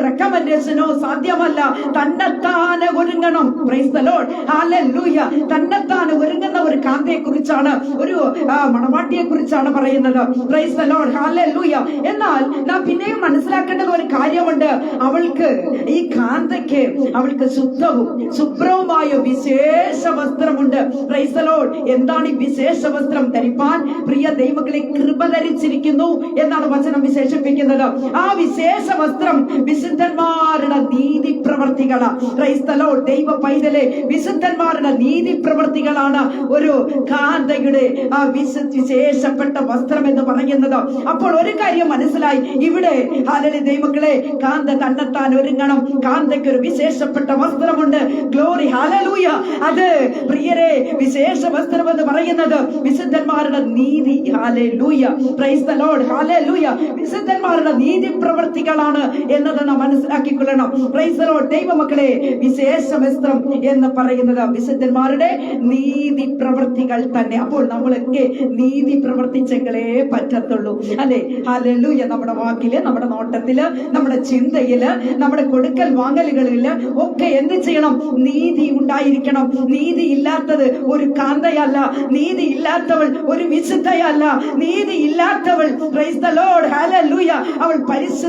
റെക്കമെൻഡേഷനോ സാധ്യമല്ല. തന്നെത്താനെ ഒരുങ്ങണം. Praise the Lord. ഹല്ലേലൂയ. തന്നെത്താനെ ഒരുങ്ങുന്ന ഒരു കാന്തയെ കുറിച്ചാണ്, ഒരു മണവാട്ടിയെ കുറിച്ചാണ് പറയുന്നത്. Praise the Lord. ഹല്ലേലൂയ. എന്നാൽ നാം പിന്നെയും മനസ്സിലാക്കേണ്ടത് ഒരു കാര്യമുണ്ട്. അവൾക്ക്, ഈ കാന്തയ്ക്ക്, അവൾക്ക് ശുദ്ധവും ശുഭ്രവുമായ വിശേഷ വസ്ത്രമുണ്ട്. Price the Lord. എന്താണ് ഈ വിശേഷ വസ്ത്രം? ധരിപ്പാൻ പ്രിയ ദൈവങ്ങളെ കൃപ ധരിച്ചിരിക്കുന്നു എന്നാണ് വചനം വിശേഷിപ്പിക്കുന്നത്. ആ വിശേഷ വസ്ത്രം വിശുദ്ധന്മാരുടെ നീതി പ്രവർത്തികളാണ്. Price the Lord. ദൈവ പൈതലെ, വിശുദ്ധന്മാരുടെ നീതി പ്രവർത്തികളാണ് ഒരു കാന്തയുടെ ആ വിശേഷപ്പെട്ട വസ്ത്രം എന്ന് പറയുന്നത്. അപ്പോൾ ഒരു കാര്യം മനസ്സിലായി. ഇവിടെ ഹല്ലേലൂയ ദൈവങ്ങളെ, കാന്ത തന്നെത്താൻ ഒരുങ്ങണം. കാന്തയ്ക്ക് ഒരു വിശേഷപ്പെട്ട വസ്ത്രമുണ്ട്. ഗ്ലോറി. ഹല്ലേലൂയ. അത് പ്രിയരെ, വിശേഷ വസ്ത്രം എന്ന് പറയുന്നത് വിശുദ്ധന്മാരുടെ നീതി. Hallelujah. Price the Lord. Hallelujah. വിശുദ്ധന്മാരുടെ നീതി പ്രവർത്തികളാണ് എന്നത് നാം മനസ്സിലാക്കിക്കൊള്ളണം. Price the Lord. ദൈവമക്കളെ, വിശേഷ വസ്ത്രം എന്ന് പറയുന്നത് വിശുദ്ധന്മാരുടെ നീതി പ്രവർത്തികൾ തന്നെ. അപ്പോൾ നമ്മളൊക്കെ നീതി പ്രവർത്തിച്ചെങ്കിലേ പറ്റത്തുള്ളൂ, അല്ലെ? ഹല്ലേലൂയ. നമ്മുടെ വാക്കില്, നമ്മുടെ നോട്ടത്തില്, നമ്മുടെ ചിന്തയില്, നമ്മുടെ കൊടുക്കൽ വാങ്ങലുകളില് ഒക്കെ എന്ത് ചെയ്യണം? നീതി ഉണ്ടായിരിക്കണം. നീതി ഇല്ലാത്തത് ഒരു കാന്തയല്ല. നീതി ഇല്ലാത്തവൾ ഒരു വിശുദ്ധയല്ല. നീതി ഇല്ലാത്തവൾ, പ്രൈസ് ദി ലോർഡ്, ഹല്ലേലൂയ, അവൾ പരിശുദ്ധ